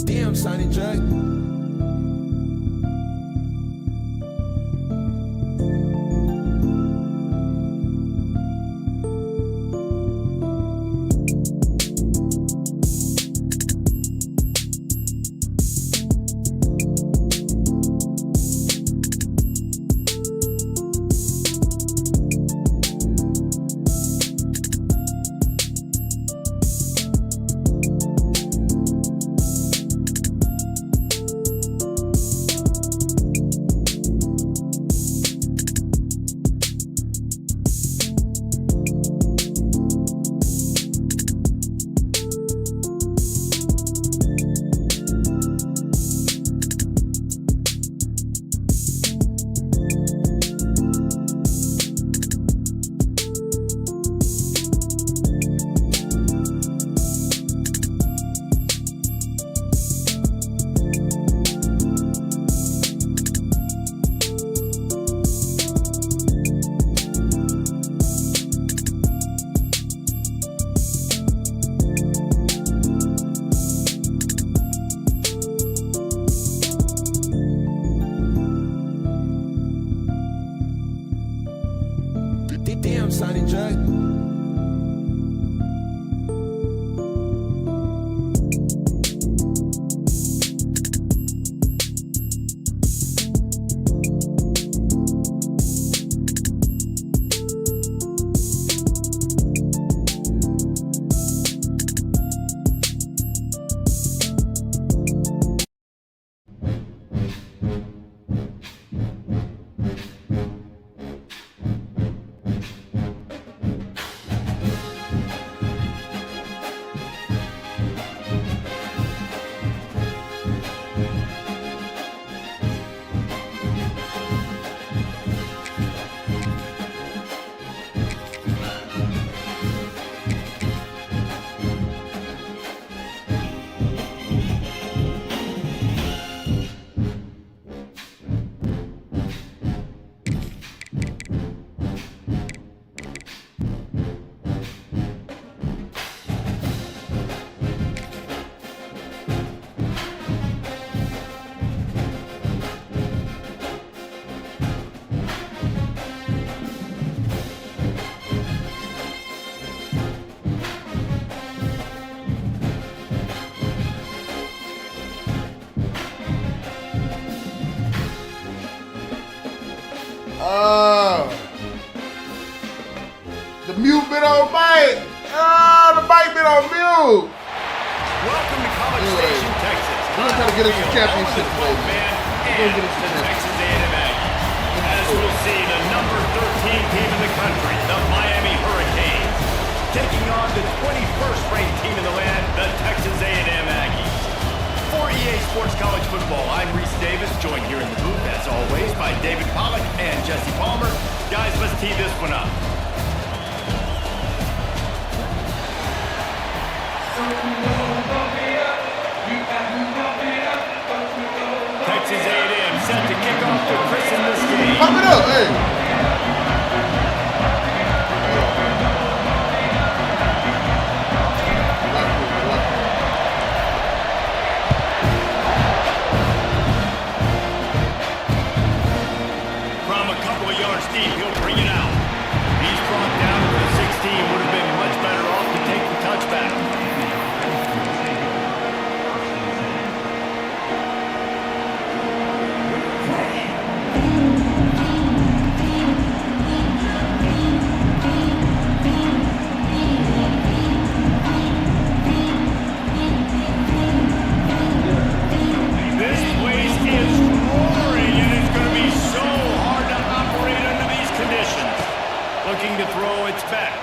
Damn, Sonny Jack. Damn, Sonny Jack. The mute been on Mike. The mic been on mute. Welcome to College Station, Texas. We're gonna try to get us a championship today, man. We're gonna get us a the championship. Texas A&M Aggies. As we'll see, the number 13 team in the country, the Miami Hurricanes, taking on the 21st ranked team in the land, the Texas A&M Aggies. For EA Sports College Football, I'm Reese Davis, joined here in the booth, as always, by David Pollack and Jesse Palmer. Guys, let's tee this one up. Texas A&M set to kick off to christen this game. Pump it up, hey. From a couple of yards deep, he'll bring it out. He's brought down to the 16. Would have been much better off to take the touchback. This place is roaring, and it's going to be so hard to operate under these conditions. Looking to throw, it's back.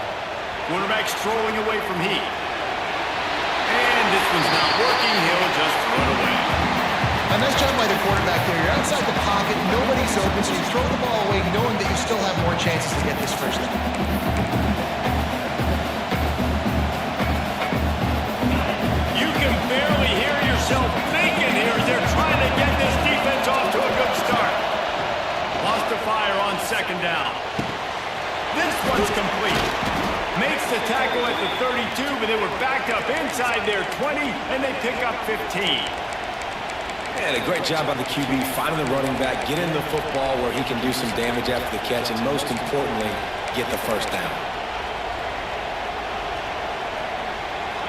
Quarterback strolling away from heat. And this one's not working. He'll just throw it away. A nice job by the quarterback there. You're outside the pocket, nobody's open, so you throw the ball away knowing that you still have more chances to get this first down. You can barely hear yourself thinking here as they're trying to get this defense off to a good start. Lost the fire on second down. This one's complete. Makes the tackle at the 32, but they were backed up inside their 20, and they pick up 15. And a great job by the QB, finding the running back, getting the football where he can do some damage after the catch, and most importantly, get the first down.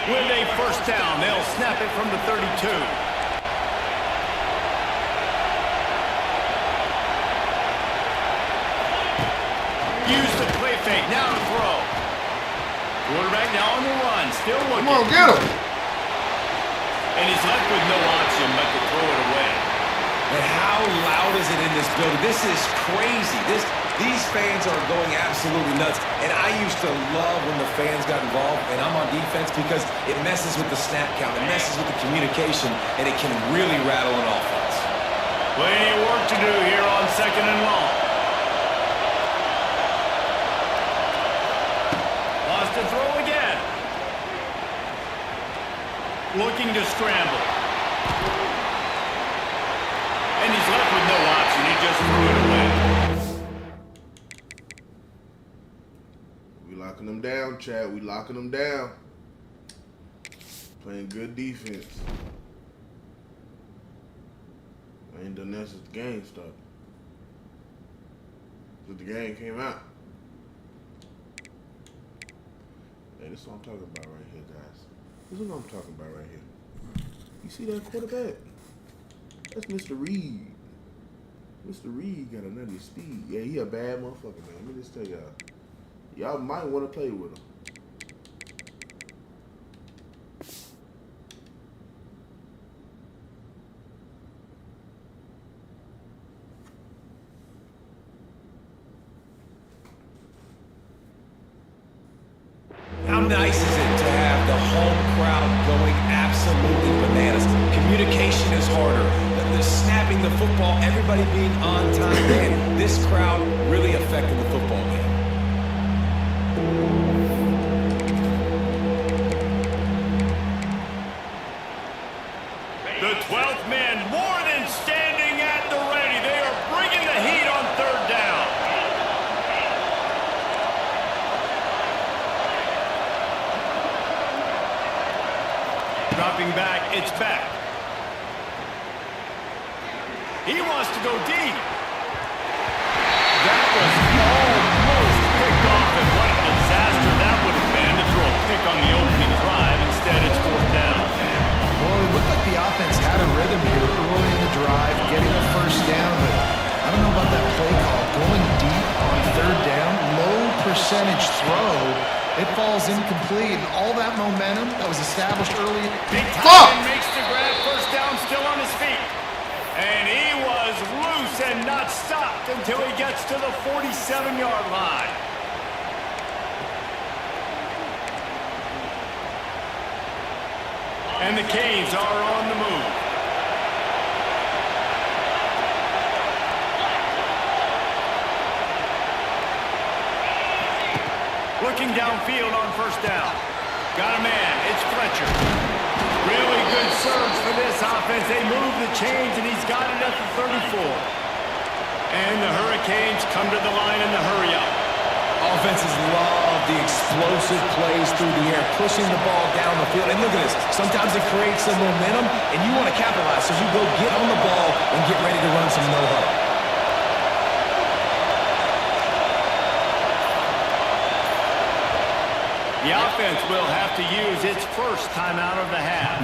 With a first down, they'll snap it from the 32. Use the play fake, now to throw. Quarterback now on the run, still looking. Come on, get him. And he's left with no option but to throw it away. And how loud is it in this building? This is crazy. These fans are going absolutely nuts. And I used to love when the fans got involved, and I'm on defense because it messes with the snap count, it messes with the communication, and it can really rattle an offense. Plenty of work to do here on 2nd and long. Lost to throw again. Looking to scramble. And he's left with no option. He just threw it away. We locking them down, Chad. We locking them down. Playing good defense. I ain't done that since the game started. Since the game came out. Hey, this is what I'm talking about right here, guys. This is what I'm talking about right here. You see that quarterback? That's Mr. Reed. Mr. Reed got another speed. Yeah, he a bad motherfucker, man. Let me just tell y'all. Y'all might want to play with him. How nice is it to have the home crowd going absolutely bananas? Communication is harder. The snapping the football, everybody being on time, man. This crowd really affected the football game. The 12th man more than standing at the ready. They are bringing the heat on 3rd down. Dropping back, it's back. He wants to go deep. That was almost picked off, and what a disaster that would have been to throw a pick on the opening drive. Instead, it's 4th down. Well, it looked like the offense had a rhythm here early in the drive, getting a first down, but I don't know about that play call. Going deep on 3rd down, low percentage throw, it falls incomplete, and all that momentum that was established early. Big time makes the grab, first down, still on his feet. And he was loose and not stopped until he gets to the 47-yard line. And the Canes are on the move. Looking downfield on first down. Got a man. It's Fletcher. Really good surge for this offense. They move the chains, and he's got it at the 34. And the Hurricanes come to the line in the hurry-up. Offenses love the explosive plays through the air, pushing the ball down the field. And look at this. Sometimes it creates some momentum, and you want to capitalize. So you go get on the ball and get ready to run some no-huddle. The offense will have to use its first timeout of the half.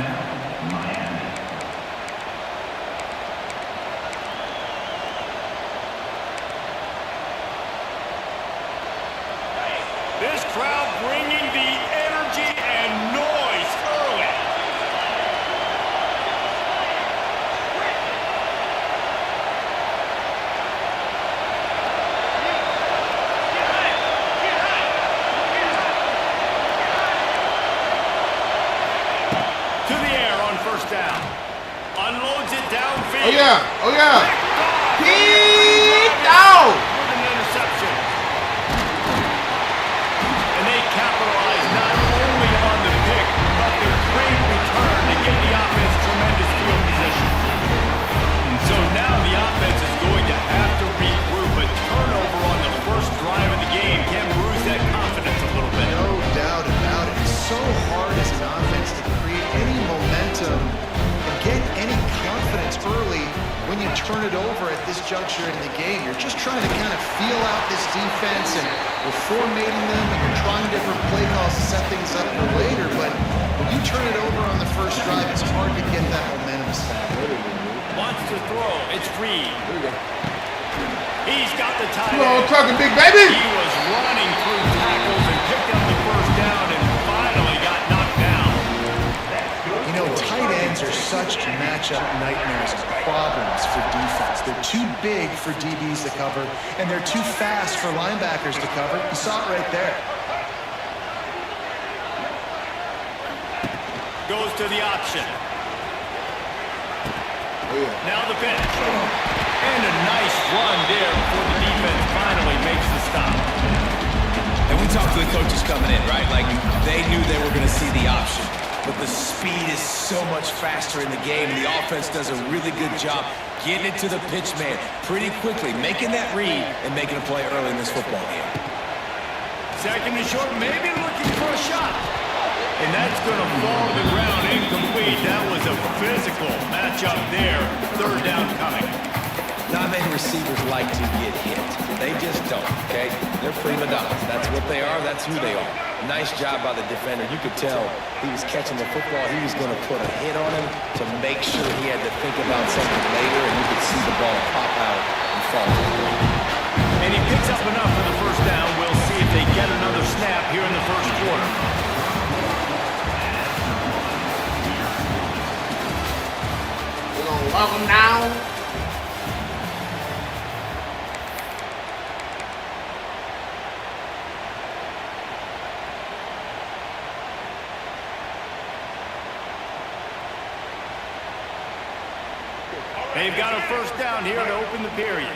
This crowd bringing the energy and noise early. To the air on first down. Unloads it downfield. Oh, yeah. Oh, yeah. He's down. With an interception. And they capitalize not only on the pick, but the great return to give the offense tremendous field position. So now the offense is going to have to regroup. A turnover on the first drive of the game can bruise that confidence a little bit. No doubt about it. It's so hard as an offense to create any momentum and get any confidence early when you turn it over at this juncture in the game, you're just trying to kind of feel out this defense, and you're formatting them, and you're trying different play calls to set things up for later. But when you turn it over on the first drive, it's hard to get that momentum set. Wants to throw. It's Reed. There we go. He's got the tight Come on, end. talking big baby. He was running through tackles and picked up the first down and finally got knocked down. You know, tight ends are such matchup nightmares and problems for defense. They're too big for DBs to cover, and they're too fast for linebackers to cover. You saw it right there. Goes to the option. Oh, yeah. Now the pitch. And a nice run there before the defense finally makes the stop. And we talked to the coaches coming in, right? Like, they knew they were going to see the option. But the speed is so much faster in the game, and the offense does a really good job getting it to the pitch man pretty quickly, making that read and making a play early in this football game. Second and short, maybe looking for a shot. And that's going to fall to the ground incomplete. That was a physical matchup there. Third down coming. Not many receivers like to get hit. They just don't, okay? They're prima donnas. That's what they are. That's who they are. Nice job by the defender. You could tell he was catching the football. He was going to put a hit on him to make sure he had to think about something later, and you could see the ball pop out and fall to the ground. And he picks up enough for the first down. We'll see if they get another snap here in the first quarter. We're going to lock them down. They've got a first down here to open the period.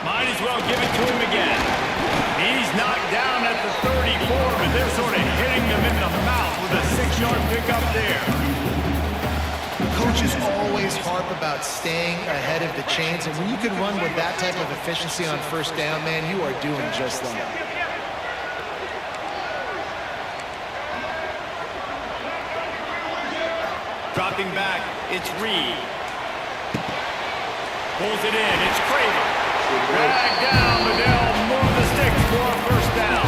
Might as well give it to him again. He's knocked down at the 34, but they're sort of hitting him in the mouth with a 6-yard pickup there. Coaches always harp about staying ahead of the chains, and when you can run with that type of efficiency on first down, man, you are doing just that. Dropping back, it's Reed. Pulls it in, it's Craven. Drag down, but they'll move the sticks for a first down.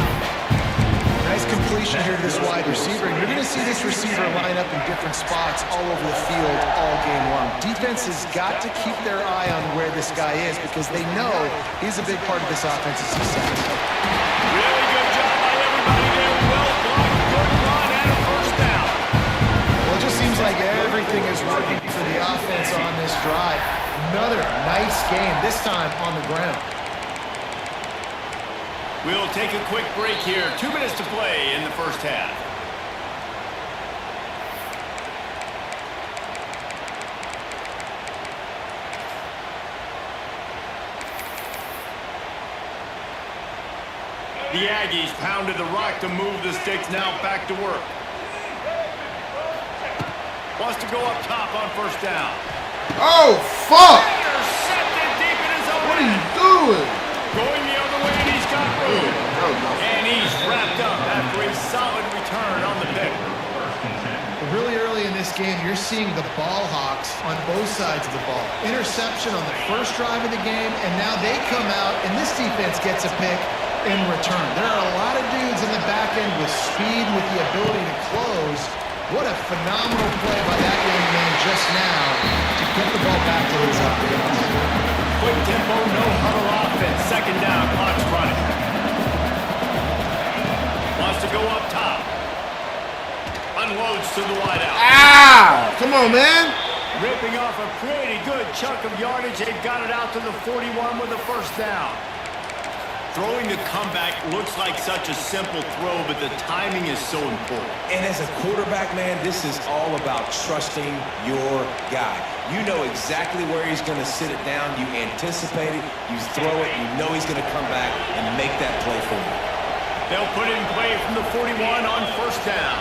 Nice completion here to this wide receiver, and you're going to see this receiver line up in different spots all over the field all game long. Defense has got to keep their eye on where this guy is because they know he's a big part of this offense's success. Really good job by everybody there. Well blocked, good run, and a first down. Well, it just seems like everything is working for the offense on this drive. Another nice game, this time on the ground. We'll take a quick break here. 2 minutes to play in the first half. The Aggies pounded the rock to move the sticks. Now back to work. Wants to go up top on first down. Oh, fuck! Intercepted deep in his own What are you end. doing? Going the other way, and he's got room. That was my And he's wrapped up after a solid return on the pick. Really early in this game, you're seeing the ball hawks on both sides of the ball. Interception on the first drive of the game, and now they come out, and this defense gets a pick in return. There are a lot of dudes in the back end with speed, with the ability to close. What a phenomenal play by that young man just now to get the ball back to his offense. Quick tempo, no huddle offense. Second down, clock's running. Wants to go up top. Unloads to the wideout. Ah! Come on, man. Ripping off a pretty good chunk of yardage. They've got it out to the 41 with a first down. Throwing the comeback looks like such a simple throw, but the timing is so important. And as a quarterback, man, this is all about trusting your guy. You know exactly where he's going to sit it down. You anticipate it. You throw it. You know he's going to come back and make that play for you. They'll put it in play from the 41 on first down.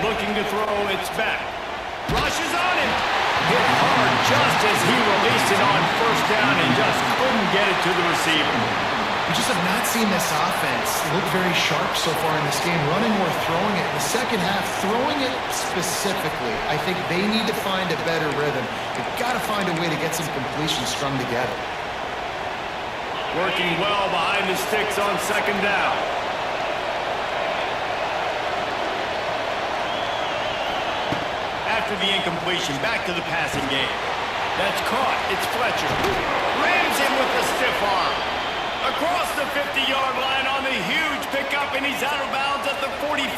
Looking to throw, it's back. Rushes on him. Hit hard just as he released it on first down and just couldn't get it to the receiver. We just have not seen this offense look very sharp so far in this game, running or throwing it. In the second half, throwing it specifically, I think they need to find a better rhythm. They've got to find a way to get some completions strung together. Working well behind the sticks on second down. After the incompletion, back to the passing game. That's caught. It's Fletcher. Rams him with the stiff arm. Across the 50-yard line on the huge pickup, and he's out of bounds at the 45.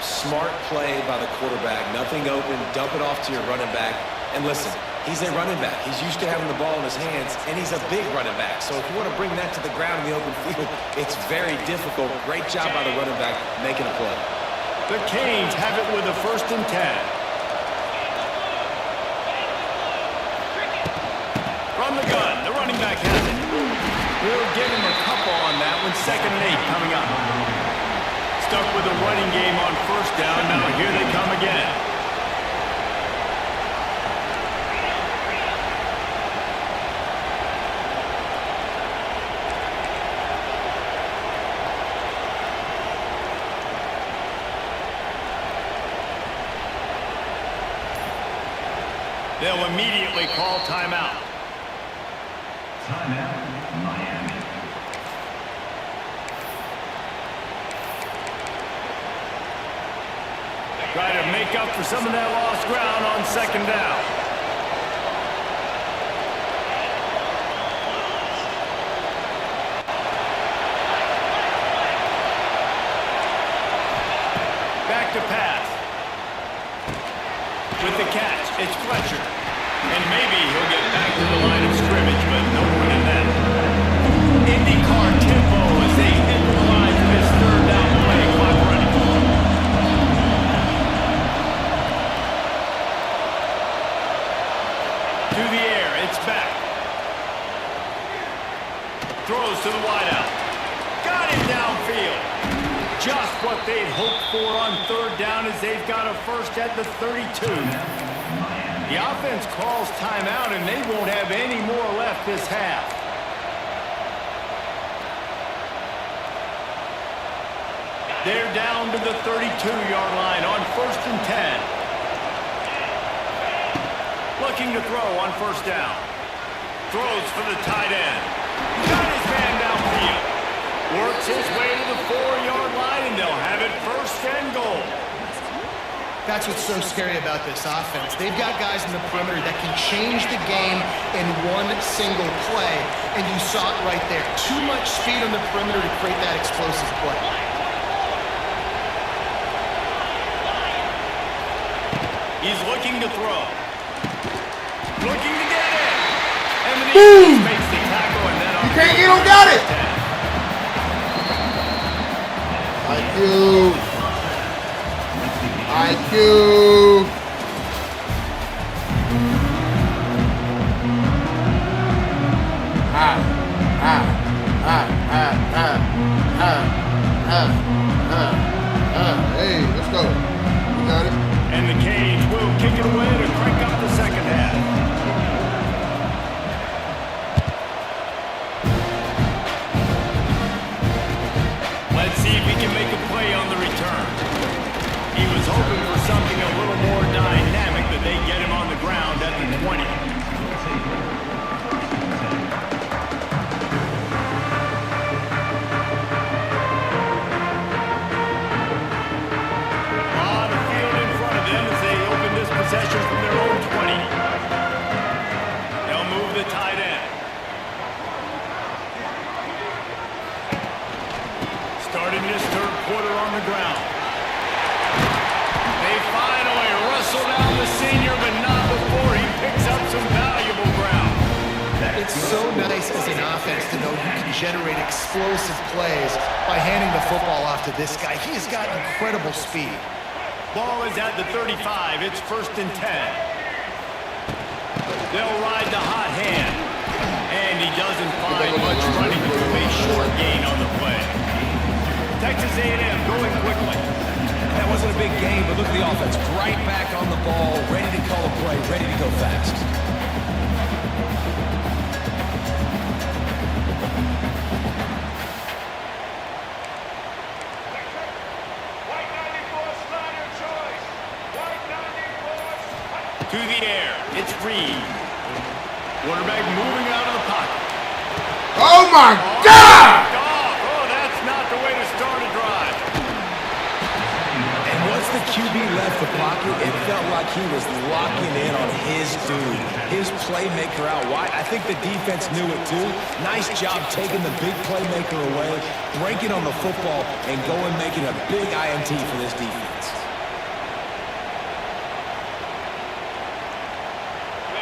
Smart play by the quarterback. Nothing open. Dump it off to your running back. And listen, he's a running back. He's used to having the ball in his hands, and he's a big running back. So if you want to bring that to the ground in the open field, it's very difficult. Great job by the running back making a play. The Canes have it with a 1st and 10. From the gun, the running back has it. We'll give him a couple on that one. 2nd and 8 coming up. Stuck with a running game on first down. Now here they come again. They'll immediately call timeout. Timeout, Miami. Try to make up for some of that lost ground on 2nd down. Back to pass. With the catch, it's Fletcher. And maybe he'll get back to the line of scrimmage, but no more than that. IndyCar tempo as they enter the line for this 3rd down play. Clock running. To the air, it's back. Throws to the wideout. Got him downfield. Just what they'd hoped for on 3rd down as they've got a 1st at the 32. The offense calls timeout, and they won't have any more left this half. They're down to the 32-yard line on 1st and 10. Looking to throw on 1st down. Throws for the tight end. Got his man downfield. Works his way to the 4-yard line, and they'll have it 1st and goal. That's what's so scary about this offense. They've got guys in the perimeter that can change the game in one single play, and you saw it right there. Too much speed on the perimeter to create that explosive play. He's looking to throw. Looking to get it. And the defense makes the tackle, and then on You don't got it. IQ. Hey, let's go. You got it. And the Canes will kick it away to crank up the 2nd half. Let's see if he can make a play on the return. He was hoping for something a little more dynamic, that they get him on the ground at the 20. Possession from their own 20. They'll move the tight end. Starting this 3rd quarter on the ground. They finally wrestle down the senior, but not before he picks up some valuable ground. It's so nice as an offense to know you can generate explosive plays by handing the football off to this guy. He has got incredible speed. Ball is at the 35. It's 1st and 10. They'll ride the hot hand. And he doesn't find much running to a short gain on the play. Texas A&M going quickly. That wasn't a big game, but look at the offense. Right back on the ball, ready to call a play, ready to go fast. the air. It's Reed. Quarterback moving out of the pocket. Oh my God! Oh, that's not the way to start a drive. And once the QB left the pocket, it felt like he was locking in on his dude, his playmaker out wide. I think the defense knew it too. Nice job taking the big playmaker away, breaking on the football, and going making a big INT for this defense.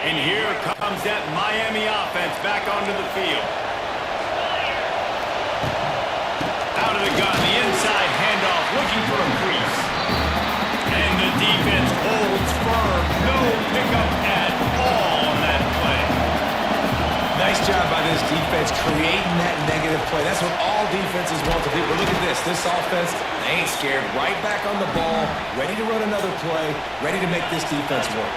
And here comes that Miami offense back onto the field. Out of the gun, the inside handoff, looking for a crease. And the defense holds firm. No pickup at all on that play. Nice job by this defense creating that negative play. That's what all defenses want to do. But look at this. This offense, they ain't scared. Right back on the ball, ready to run another play, ready to make this defense work.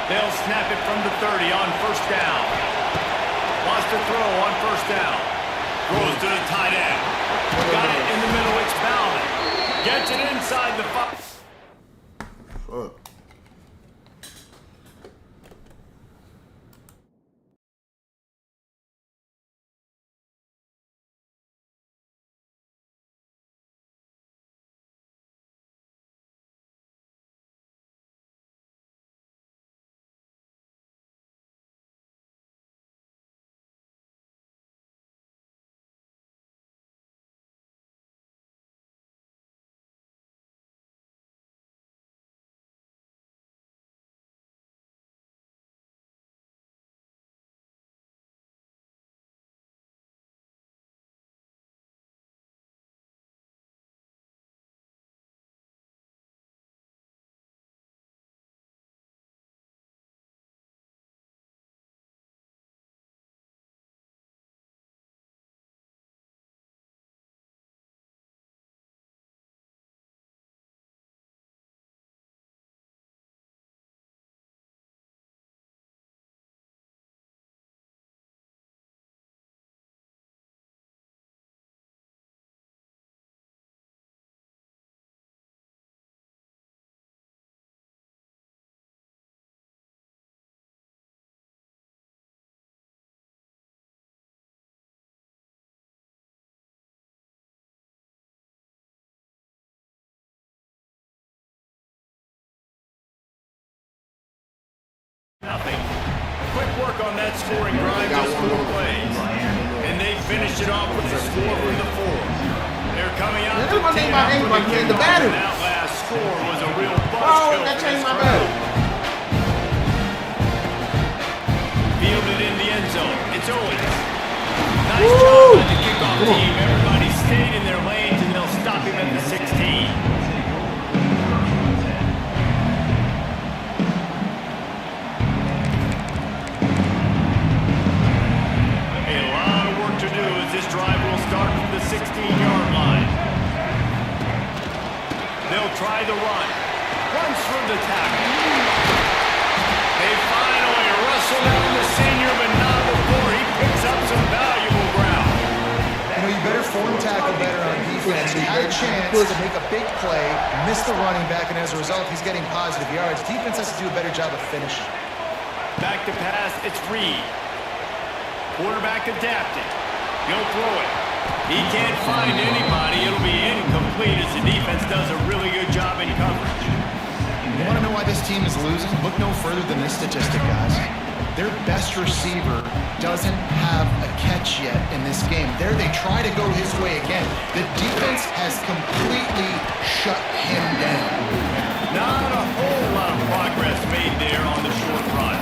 They'll snap it from the 30 on first down. Wants to throw on first down. Throws to the tight end. Got it in the middle. It's Bowman. Gets it inside the 5. Fuck. Nothing. Quick work on that scoring drive, just 4 plays. And they finished it off with a score from the 4. They're coming out to 10 after the kickoff. That last score was a real buzz show. That changed my battle. Fielded in the end zone. It's Owens. Nice job by the kickoff team. Everybody stayed in their lanes, and they'll stop him at the 16. This drive will start from the 16-yard line. They'll try the run. Runs through the tackle. They finally wrestle down the senior, but not before he picks up some valuable ground. You know, you better form tackle better on defense. He had a chance to make a big play, miss the running back, and as a result, he's getting positive yards. Defense has to do a better job of finishing. Back to pass, it's Reed. Quarterback adapting. He'll throw it. He can't find anybody. It'll be incomplete as the defense does a really good job in coverage. You want to know why this team is losing? Look no further than this statistic, guys. Their best receiver doesn't have a catch yet in this game. There they try to go his way again. The defense has completely shut him down. Not a whole lot of progress made there on the short run.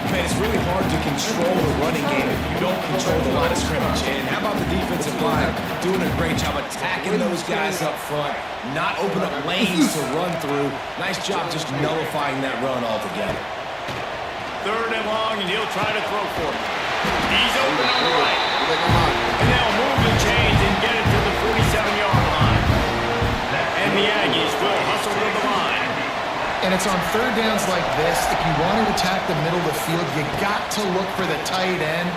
Man, it's really hard to control the running game if you don't control the line of scrimmage. And how about the defensive line doing a great job attacking those guys up front, not opening up lanes to run through. Nice job just nullifying that run altogether. 3rd and long, and he'll try to throw for it. He's open on the right. And they'll move the chains and get it to the 47-yard line. And the Aggies will hustle to the line. And it's on 3rd downs like this, if you want to attack the middle of the field, you got to look for the tight end.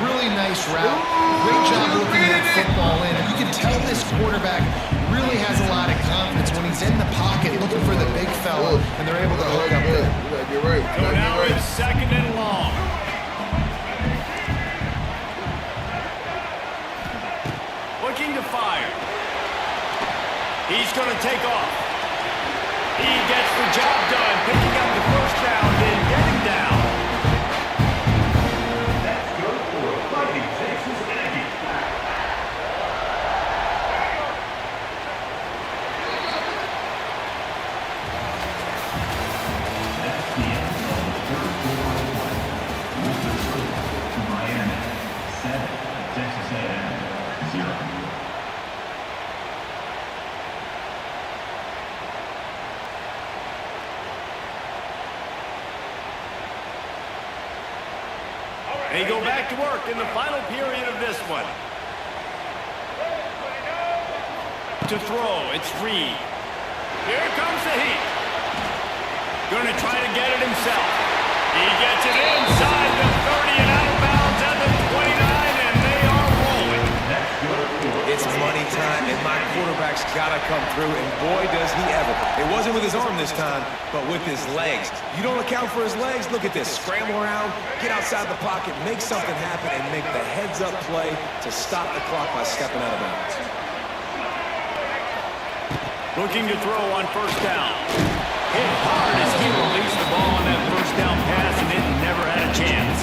Really nice route. Great job looking that football in. And you can tell this quarterback really has a lot of confidence when he's in the pocket looking for the big fella, and they're able to hook up there. You're right. So now it's 2nd and long. Looking to fire. He's going to take off. He gets the job done, picking up the first down and getting down. That's good for Fighting Texas Aggies. That's the end of the third quarter play. Worcester School to Miami, 7. Texas A&M, 0. They go back to work in the final period of this one. To throw, it's Reed. Here comes the heat. Going to try to get it himself. He gets it inside the 30 and out of bounds at the 29, and they are rolling. It's money time, and my quarterback's got to come through, and boy, does he ever. It wasn't with his arm this time, but with his legs. You don't account for his legs? Look at this. Scramble around, get outside the pocket, make something happen, and make the heads-up play to stop the clock by stepping out of bounds. Looking to throw on first down. Hit hard as he released the ball on that first down pass, and it never had a chance.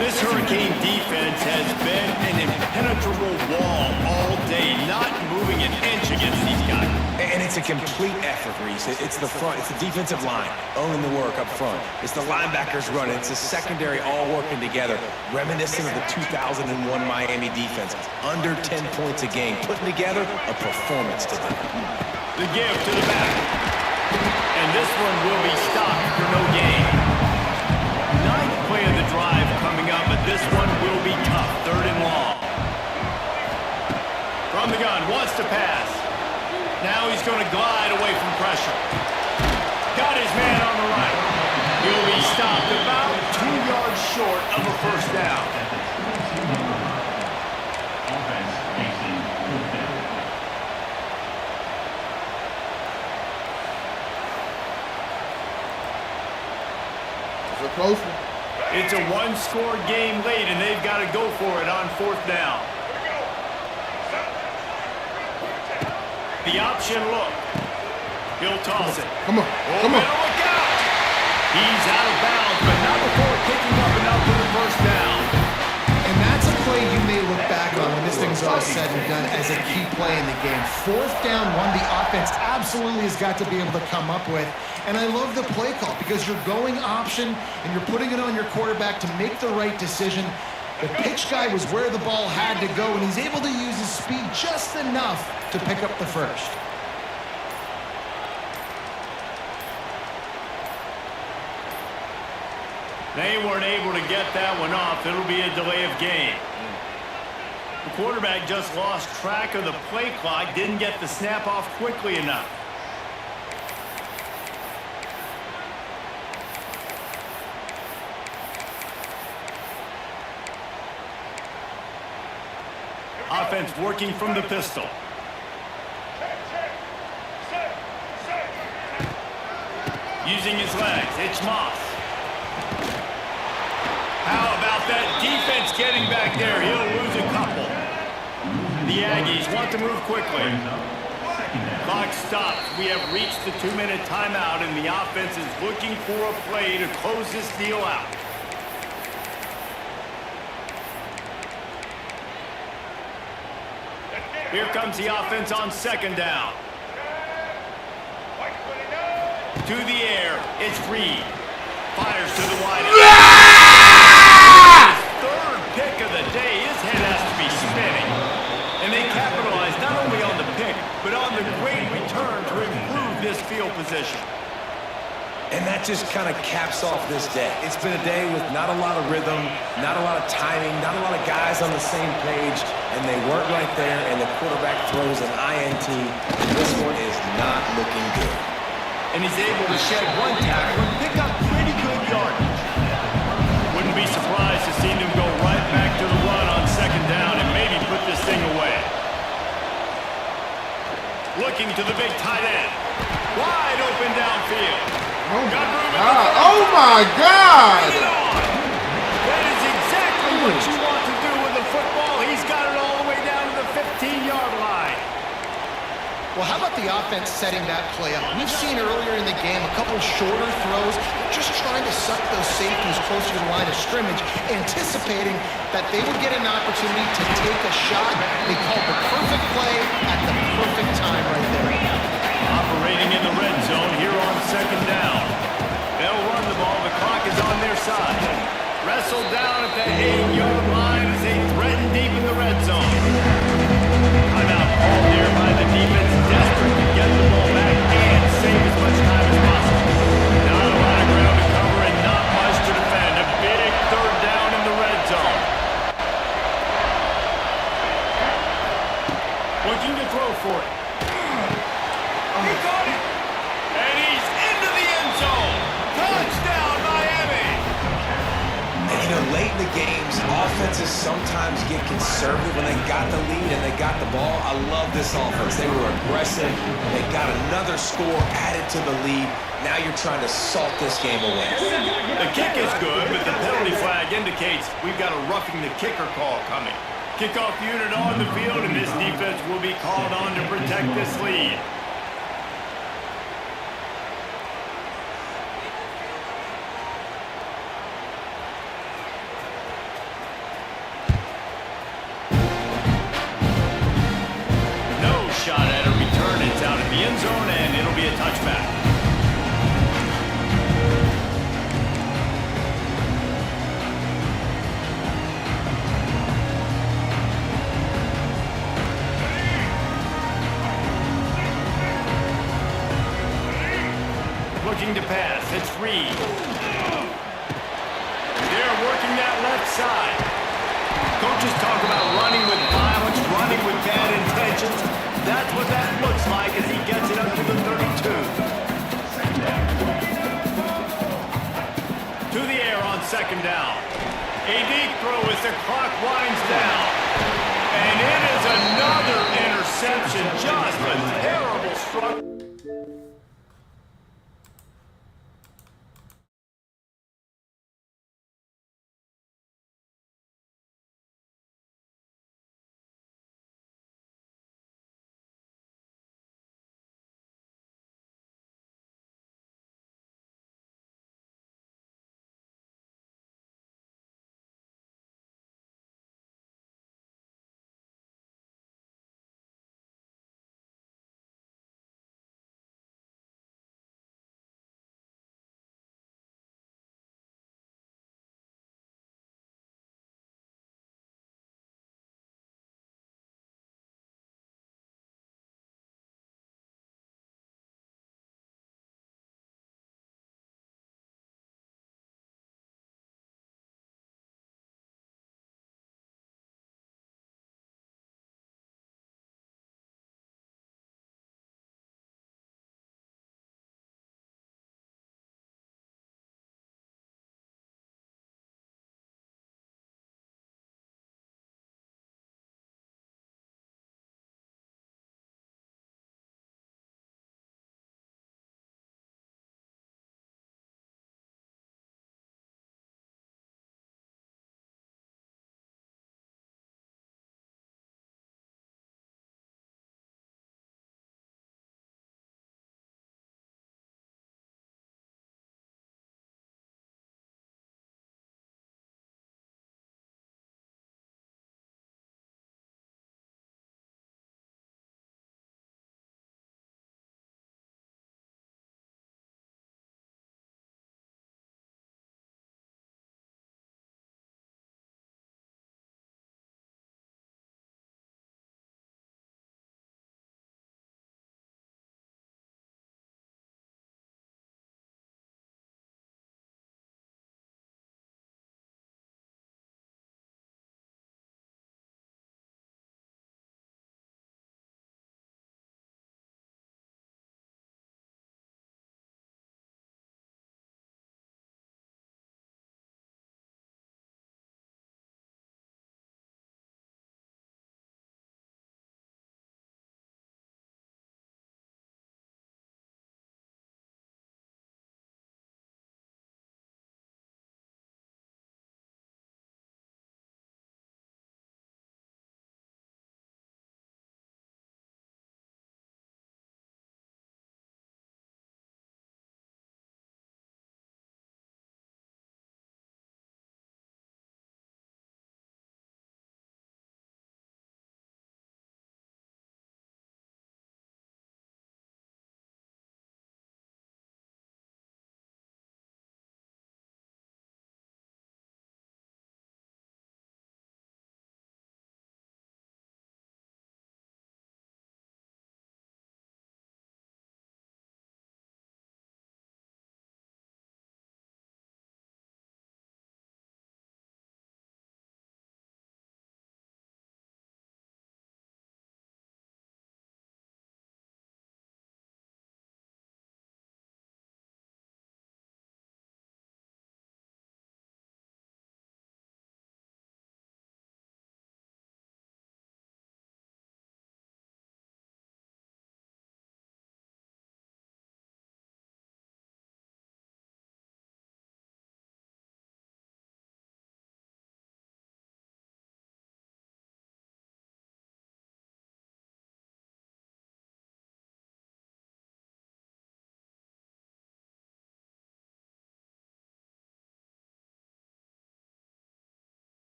This Hurricane defense has been an impenetrable wall all day, not moving an inch against these guys. And it's a complete effort, Reese. It's the front, it's the defensive line owning the work up front. It's the linebackers running. It's the secondary all working together, reminiscent of the 2001 Miami defense. Under 10 points a game, putting together a performance today. The give to the back. And this one will be stopped for no gain. 9th play of the drive coming up, but this one will be tough. 3rd and long. From the gun, wants to pass. Now he's going to glide away from pressure. Got his man on the right. He'll be stopped about 2 yards short of a first down. Offense facing 4th down. It's a close one. It's a one-score game late, and they've got to go for it on 4th down. The option look. He'll toss it. Come on. Come on. Look out! He's out of bounds, but not before picking up enough for the first down. And that's a play you may look back on when this thing's all said and done as a key play in the game. 4th down, one the offense absolutely has got to be able to come up with. And I love the play call because you're going option and you're putting it on your quarterback to make the right decision. The pitch guy was where the ball had to go, and he's able to use his speed just enough to pick up the first. They weren't able to get that one off. It'll be a delay of game. The quarterback just lost track of the play clock, didn't get the snap off quickly enough. Offense working from the pistol. Using his legs, it's Moss. How about that defense getting back there? He'll lose a couple. The Aggies want to move quickly. Clock stops. We have reached the 2-minute timeout, and the offense is looking for a play to close this deal out. Here comes the offense on 2nd down. To the air, it's Reed. Fires to the wide. His 3rd pick of the day. His head has to be spinning. And they capitalize not only on the pick, but on the great return to improve this field position. And that just kind of caps off this day. It's been a day with not a lot of rhythm, not a lot of timing, not a lot of guys on the same page, and they weren't right there, and the quarterback throws an INT. This one is not looking good. And he's able to shed one tackle and pick up pretty good yardage. Wouldn't be surprised to see him go right back to the run on 2nd down and maybe put this thing away. my God! That is exactly what you want to do with the football. He's got it all the way down to the 15-yard line. Well, how about the offense setting that play up? We've seen earlier in the game a couple shorter throws, just trying to suck those safeties closer to the line of scrimmage, anticipating that they would get an opportunity to take a shot. They called the perfect play at the perfect time right there. Operating in the red zone here on second down. They'll run the ball. The clock is on their side. Wrestled down at the 8-yard line as they threaten deep in the red zone. Timeout called there by the defense, desperate to get the ball back and save as much time as possible. Not a lot of ground to cover and not much to defend. A big third down in the red zone. Looking to throw for it. He caught it! And he's into the end zone! Touchdown, Miami! And, you know, late in the games, offenses sometimes get conservative when they got the lead and they got the ball. I love this offense. They were aggressive. They got another score added to the lead. Now you're trying to salt this game away. The kick is good, but the penalty flag indicates we've got a roughing the kicker call coming. Kickoff unit on the field, and this defense will be called on to protect this lead. Shot at a return. It's out at the end zone, and it'll be a touchback. Looking to pass. It's Reed. They're working that left side. Coaches talk about running with violence, running with bad intentions. That's what that looks like as he gets it up to the 32. To the air on second down. A deep throw as the clock winds down. And it is another interception. Just a terrible struggle.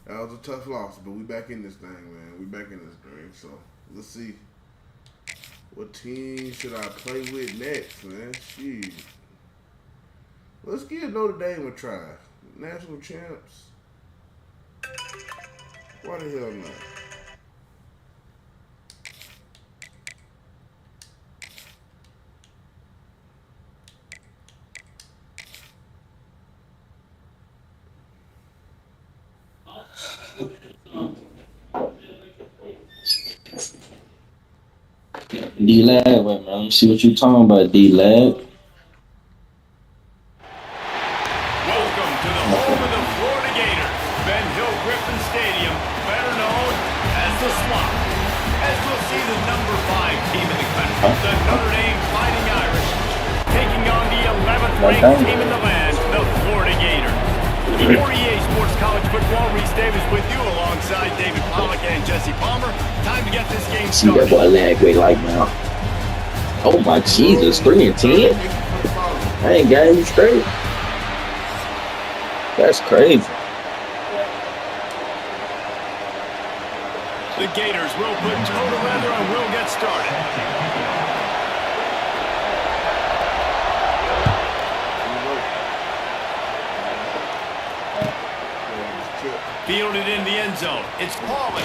That was a tough loss, but we back in this thing, man. We back in this thing. So let's see. What team should I play with next, man? Jeez. Let's give Notre Dame a try. National champs. Why the hell not? D-Lab, wait, man. Let me see what you talking about, D-Lab. Welcome to the home of the Florida Gators, Ben Hill Griffin Stadium, better known as the Swamp. As we'll see the number 5 team in the country, the Notre Dame Fighting Irish, taking on the 11th ranked team in the land, the Florida Gators. For EA Sports College Football, Reese Davis with you alongside David Pollock and Jesse Palmer. Time to get this game See that started. boy lag way like now. Oh my Jesus, 3-10? I ain't got any straight. That's crazy. The Gators will put toe to leather and will get started. Fielded in the end zone. It's Pauly.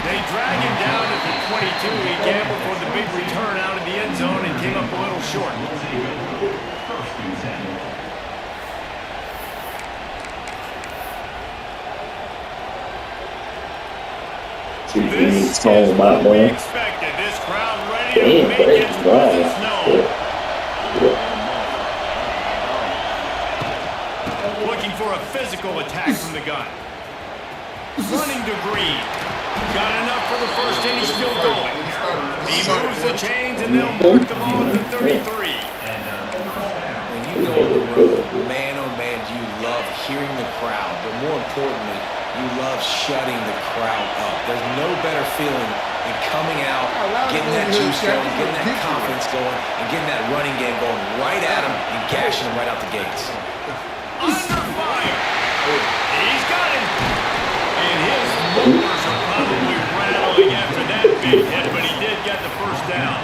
They drag him down at the 22. He gambled for the big return out of the end zone and came up a little short. This is what we expected. This crowd ready to make its presence known. Looking for a physical attack from the gun. Running to Green. Got enough for the first, and he's still going. He moves the chains, and they'll mark the ball at the 33. When you go on the road, man, oh man, do you love hearing the crowd, but more importantly, you love shutting the crowd up. There's no better feeling than coming out, getting that juice going, getting that confidence going, and getting that running game going right at them and gashing them right out the gates. Under fire. He's got him. And his motors are probably rattling after that big hit, but he did get the first down.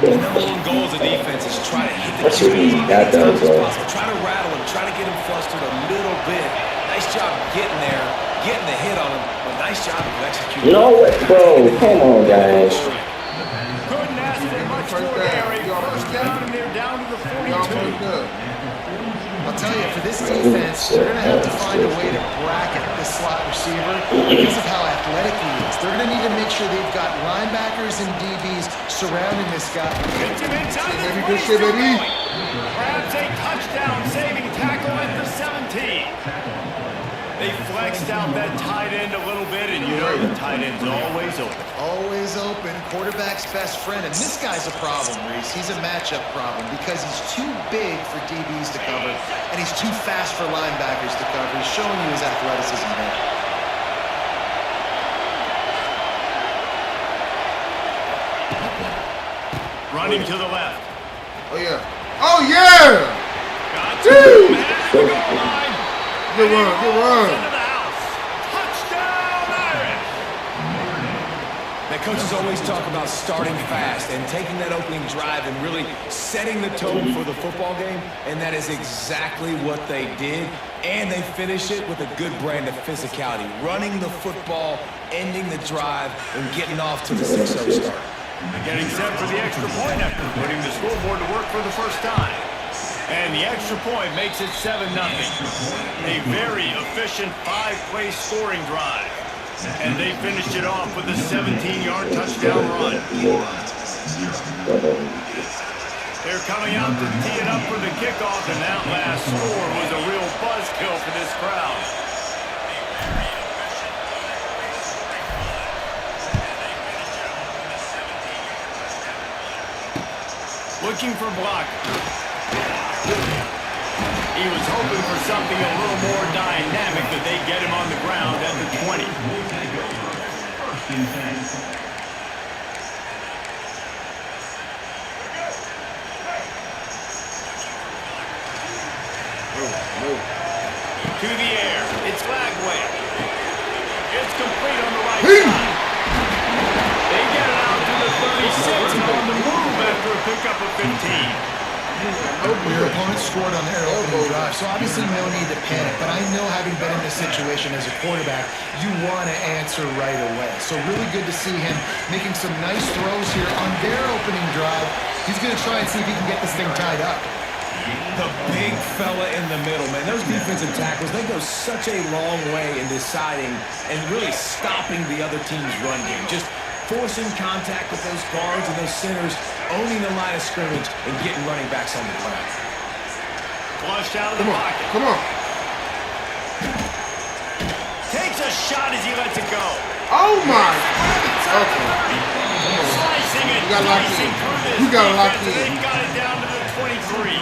The number one goal as a defense is try to hit the That's what he got as done, bro. possible. Try to rattle him, try to get him flustered a little bit. Nice job getting there, getting the hit on him, but nice job of executing. You know what, bro? Come on, guys. Couldn't ask for much more there. A first down, and they're down to the 42. I'll tell you, for this defense, they're going to have to find a way to bracket this slot receiver because of how athletic he is. They're going to need to make sure they've got linebackers and DBs surrounding this guy. Gets him inside the 20, still going. Grabs a touchdown, saving tackle at the 17. They flexed out that tight end a little bit, and you know the tight end's always open. Always open, quarterback's best friend. And this guy's a problem, Reese. He's a matchup problem because he's too big for DBs to cover, and he's too fast for linebackers to cover. He's showing you his athleticism there. Running to the left. Oh yeah. Oh yeah. Got two. Man at the goal line. Good run. Good run. Into the house. Touchdown, Irish. Now, coaches always talk about starting fast and taking that opening drive and really setting the tone for the football game, and that is exactly what they did. And they finish it with a good brand of physicality, running the football, ending the drive, and getting off to the 6-0 start. Getting set for the extra point after putting the scoreboard to work for the first time. And the extra point makes it 7-0. A very efficient 5-play scoring drive. And they finished it off with a 17-yard touchdown run. They're coming out to tee it up for the kickoff, and that last score was a real buzzkill for this crowd. Looking for block. He was hoping for something a little more dynamic, that they get him on the ground at the 20. To the air. It's Lagway. It's complete on the right side. They get it out to the 36 and on the move after a pickup of 15. Your opponent scored on their opening drive, so obviously no need to panic. But I know, having been in this situation as a quarterback, you want to answer right away. So really good to see him making some nice throws here on their opening drive. He's going to try and see if he can get this thing tied up. The big fella in the middle, man. Those defensive tackles, they go such a long way in deciding and really stopping the other team's run game. Just forcing contact with those guards and those centers, owning the line of scrimmage, and getting running backs on the ground. Flushed out of the pocket. Come on. Takes a shot as he lets it go. Oh, my. Okay. Slicing and gotta lock dicing in. through this You gotta lock defense, in. and they got it down to the 23.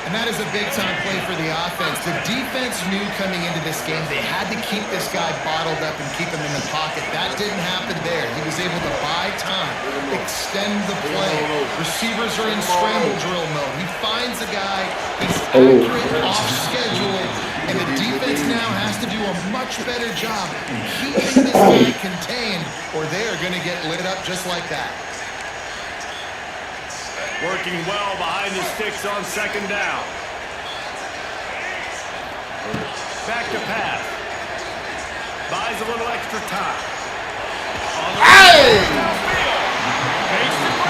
And that is a big-time play for the offense. The defense knew coming into this game they had to keep this guy bottled up and keep him in the pocket. That didn't happen there. He was able to buy time, extend the play. Receivers are in scramble drill mode. He finds the guy. He's accurate, off schedule, and the defense now has to do a much better job keeping this guy contained, or they are going to get lit up just like that. Working well behind the sticks on second down. Back to pass. Buys a little extra time. On the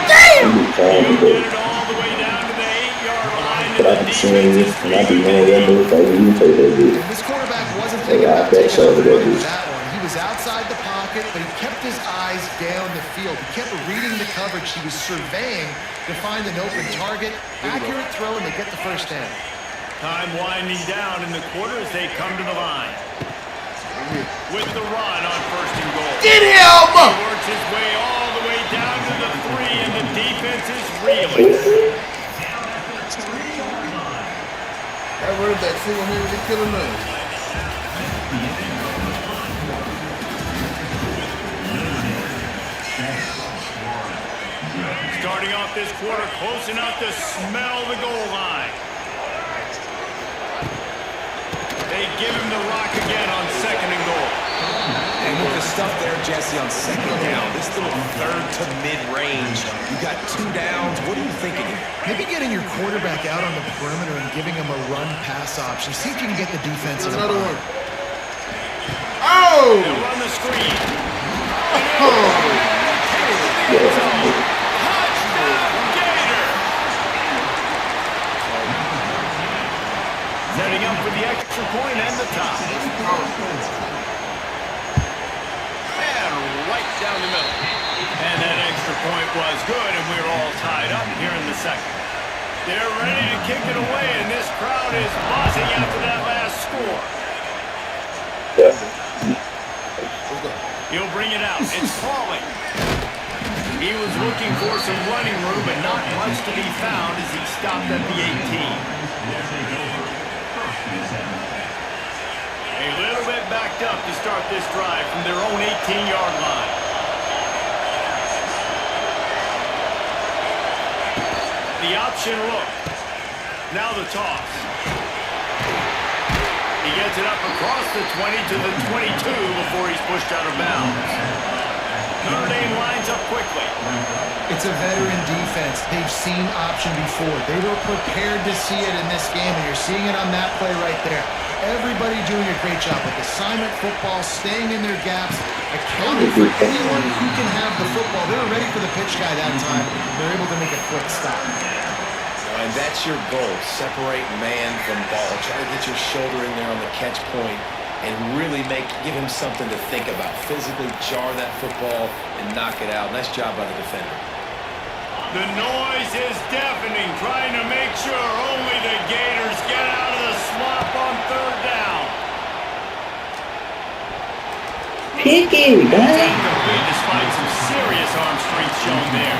Hey! I'm trying He'll to get it all the way down to the 8-yard line. but I've been seeing this and I've been knowing that move like you take that dude. And this quarterback wasn't thinking about taking off running with that one. He was outside the pocket, but he kept his eyes down the field. He kept reading the coverage. He was surveying to find an open target. Accurate throw, and they get the first down. Time winding down in the quarter as they come to the line. With the run on first and goal. Get him! He works his way all the way down to the 3, and the defense is reeling. That running back single-handedly killing them. Starting off this quarter close enough to smell the goal line. They give him the rock again on second and goal. And with the stuff there, Jesse, on second down, this little third to mid-range, you got 2 downs. What are you thinking here? Maybe getting your quarterback out on the perimeter and giving him a run-pass option. See if you can get the defense in a Another bind. one. Oh! They'll run the screen. Setting up for the extra point and the top. And right down the middle. And that extra point was good, and we're all tied up here in the second. They're ready to kick it away, and this crowd is buzzing after that last score. He'll bring it out. It's Pauling. He was looking for some running room, but not much to be found as he stopped at the 18. A little bit backed up to start this drive from their own 18-yard line. The option look. Now the toss. He gets it up across the 20 to the 22 before he's pushed out of bounds. Notre Dame lines up quickly. It's a veteran defense. They've seen option before. They were prepared to see it in this game, and you're seeing it on that play right there. Everybody doing a great job with assignment football, staying in their gaps, accounting for anyone who can have the football. They were ready for the pitch guy that time. They're able to make a quick stop. And that's your goal. Separate man from ball. Try to get your shoulder in there on the catch point and really give him something to think about. Physically jar that football and knock it out. Nice job by the defender. The noise is deafening, trying to make sure only the Gators get out of the swamp on third down. Picky, man. Incomplete despite some serious arm strength shown there.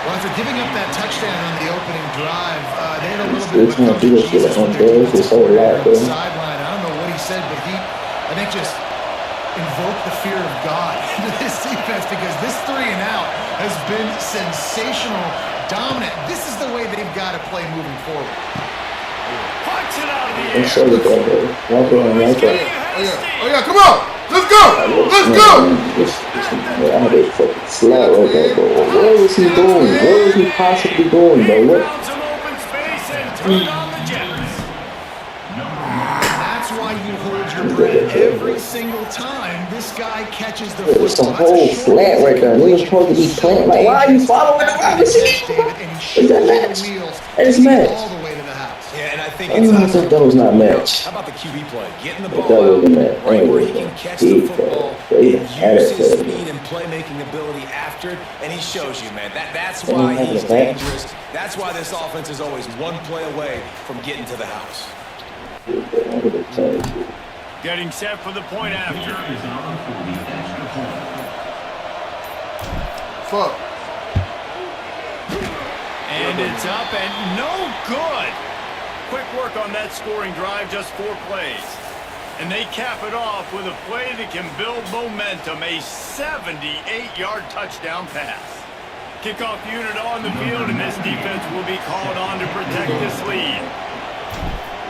Well, after giving up that touchdown on the opening drive, they had a little bit of a come to It's Jesus gonna with do their this whole lot, defensive player on the man. sideline. I don't know what he said, but he, I think, just invoked the fear of God into this defense, because this 3 and out has been sensational, dominant. This is the way they've got to play moving forward. Puts it out of the I'm air. so good, bro. Walk around like that. Oh yeah, come on! Let's go! Let's go! I had a fucking slap right there, bro. What was he doing? What was he possibly doing, bro? He What? found some open space and turned on the Jets. That's why you hold your breath every single time this guy catches the football. It's a whole slant right there. Niggas supposed to be playing. Like, why are you following the wide receiver? Is that match? It's match. All the way to the house. Yeah, and I think I it's don't think that was not match. How about the QB play? Getting the But ball that out wasn't match. right where he can catch the football and use his speed and playmaking ability after it, and he shows you, man. That's why he's dangerous. That's why this offense is always one play away from getting to the house. Getting set for the point after. Fuck. And it's up and no good. Quick work on that scoring drive, just 4 plays. And they cap it off with a play that can build momentum, a 78-yard touchdown pass. Kickoff unit on the field, and this defense will be called on to protect this lead.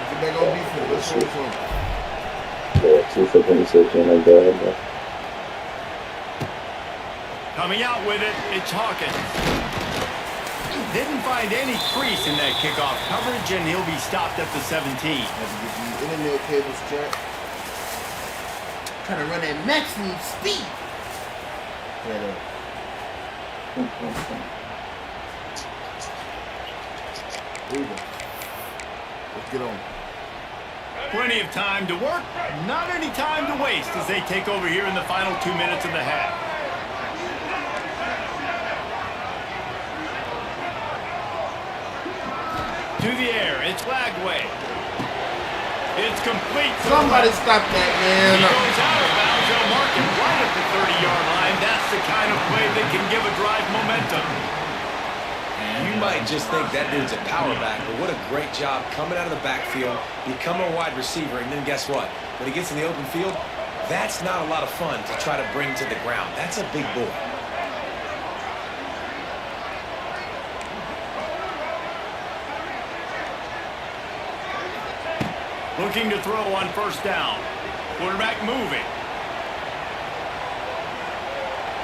Get back on defense. Let's show some. Yeah, 2 for 26 and bro. Coming out with it, it's Hawkins. Didn't find any crease in that kickoff coverage, and he'll be stopped at the 17. Had to get these internet cables checked. Trying to run that max need speed. Yeah, here we go. Let's get on. Plenty of time to work, not any time to waste as they take over here in the final 2 minutes of the half. To the air, it's Lagway. It's complete. Somebody stop that, He man. goes out of bounds. They'll mark him right at the 30-yard line. That's the kind of play that can give a drive momentum. You might just think that dude's a power back, but what a great job coming out of the backfield, become a wide receiver, and then guess what? When he gets in the open field, that's not a lot of fun to try to bring to the ground. That's a big boy. Looking to throw on first down. Quarterback moving.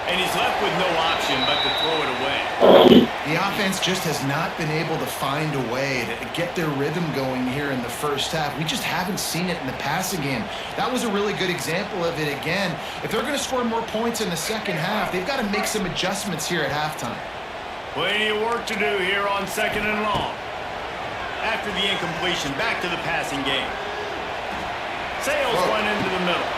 And he's left with no option but to throw it away. The offense just has not been able to find a way to get their rhythm going here in the first half. We just haven't seen it in the passing game. That was a really good example of it again. If they're going to score more points in the second half, they've got to make some adjustments here at halftime. Plenty of work to do here on 2nd and long. After the incompletion, back to the passing game. Sales went into the middle.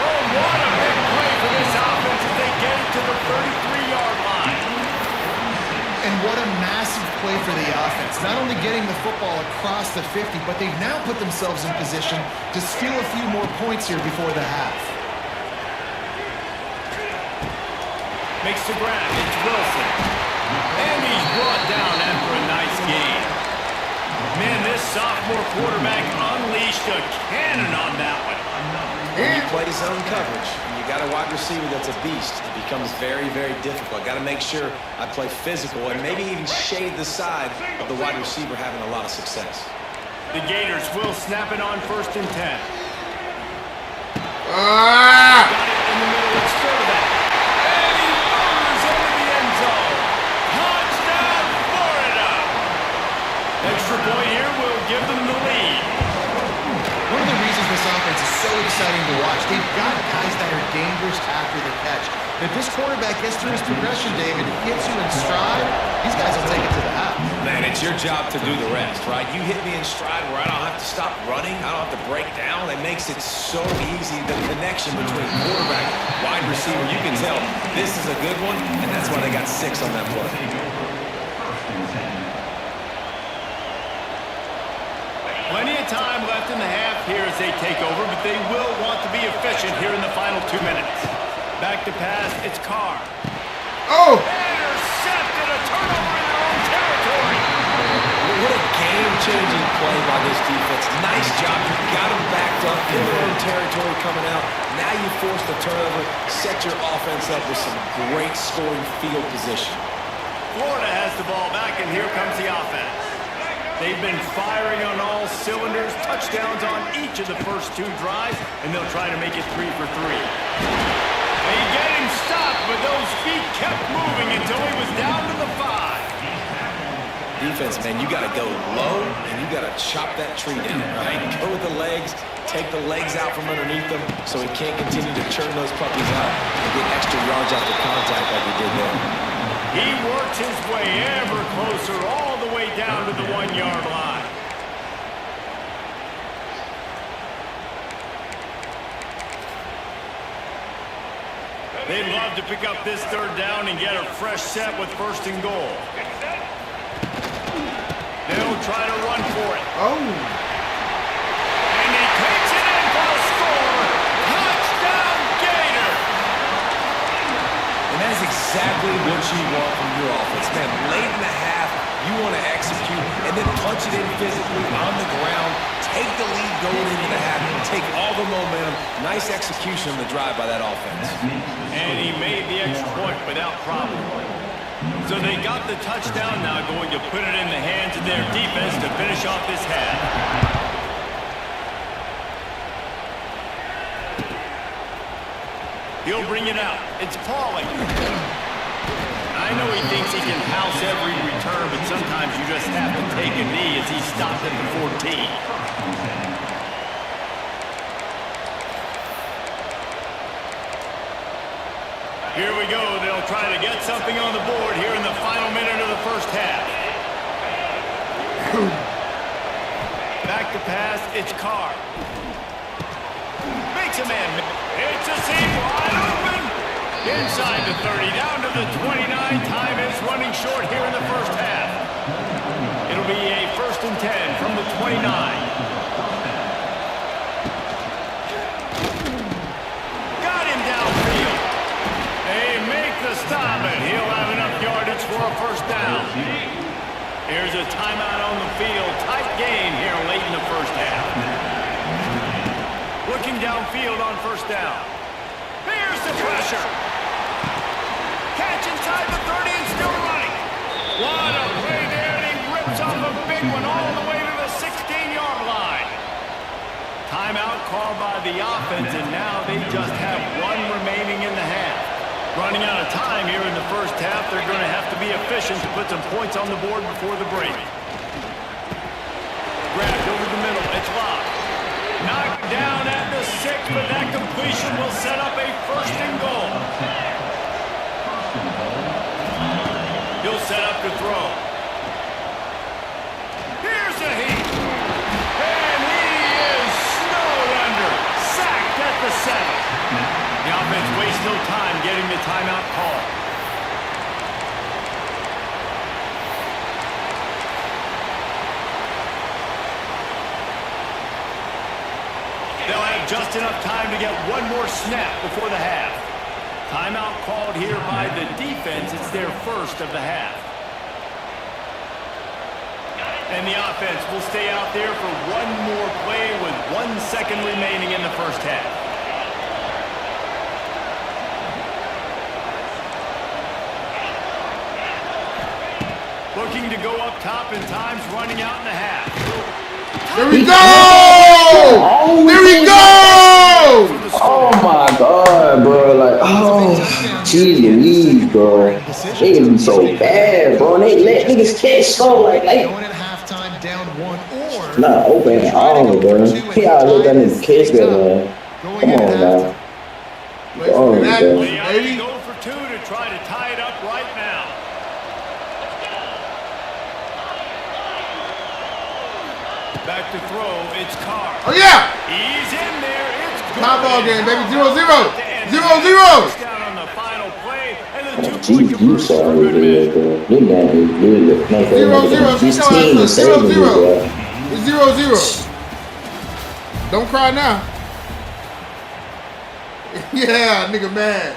Oh, what a big play for this offense as they get it to the 33-yard line. And what a massive play for the offense. Not only getting the football across the 50, but they've now put themselves in position to steal a few more points here before the half. Makes the grab. It's Wilson. And he's brought down after a nice game. Man, this sophomore quarterback unleashed a cannon on that one. When you play zone coverage, and you got a wide receiver that's a beast, it becomes very, very difficult. I got to make sure I play physical and maybe even shade the side of the wide receiver having a lot of success. The Gators will snap it on 1st and 10. Ah! Got it in the middle. It's quarterback. And he murders over the end zone. Touchdown, Florida. Extra point here will give them the lead. One of the reasons this offense is so exciting to watch, they've got guys that are dangerous after the catch. If this quarterback gets through his progression, David, hits you in stride, these guys will take it to the house. Man, it's your job to do the rest, right? You hit me in stride where I don't have to stop running. I don't have to break down. It makes it so easy, the connection between quarterback, wide receiver. You can tell this is a good one, and that's why they got 6 on that play. Plenty of time left in the half here as they take over, but they will want to be efficient here in the final 2 minutes. Back to pass, it's Carr. Oh! Intercepted, a turnover in their own territory. What a game-changing play by this defense. Nice job. You got them backed up in their own territory coming out. Now you force the turnover, set your offense up with some great scoring field position. Florida has the ball back, and here comes the offense. They've been firing on all cylinders, touchdowns on each of the first 2 drives, and they'll try to make it 3 for 3. They get him stopped, but those feet kept moving until he was down to the 5. Defense, man, you got to go low, and you got to chop that tree down, right? Go with the legs, take the legs out from underneath them so he can't continue to churn those puppies out and get extra yards after contact like he did there. He works his way ever closer all the way down to the 1-yard line. They'd love to pick up this 3rd down and get a fresh set with 1st and goal. They'll try to run for it. Oh. And he takes it in for the score. Touchdown, Gator! And that's exactly what you want from your offense. Man, late in the half, you want to execute and then punch it in physically on the ground, take the lead going into the half, and take all the momentum. Nice execution on the drive by that offense. And he made the extra point without problem. So they got the touchdown, now going to put it in the hands of their defense to finish off this half. He'll bring it out. It's Pauling. I know he thinks he can house every return, but sometimes you just have to take a knee as he stopped at the 14. Here we go. They'll try to get something on the board here in the final minute of the first half. Back to pass. It's Carr. Makes a man. It's a seam wide open. Inside the 30, down to the 29. Time is running short here in the first half. It'll be a 1st and 10 from the 29. Stop it. He'll have enough yardage for a 1st down. Here's a timeout on the field. Tight game here late in the first half. Looking downfield on 1st down. Here's the pressure. Catch inside the 30 and still running. What a play there, and he rips off a big one all the way to the 16-yard line. Timeout called by the offense, and now they just have 1 remaining in the half. Running out of time here in the first half. They're going to have to be efficient to put some points on the board before the break. Grabbed over the middle. It's locked. Knocked down at the 6, but that completion will set up a 1st and goal. He'll set up to throw. Here's a heat. And he is snowed under. Sacked at the 7. The offense wastes no time getting the timeout call. They'll have just enough time to get 1 more snap before the half. Timeout called here by the defense. It's their 1st of the half. And the offense will stay out there for 1 more play with 1 second remaining in the first half. Looking to go up top, and time's running out in the half. There we go! There we go! Oh my God, bro! Like, oh, geez Louise, bro. They can be so bad, bro. They let niggas catch so like Going at halftime down 1 or not open at all, bro. Y'all look at him catch that, man. Come on now. Oh, They have to go for 2 to try to tie it up right now. Back to throw, it's Carr. Oh, yeah! He's in there, it's good. Top ball game, baby. 0-0. 0-0. Down on the final play, and the 2-point You saw conversion for it, good bro. They got it good. 0-0. This team is saving me, bro. It's 0-0. Don't cry now. Yeah, nigga mad.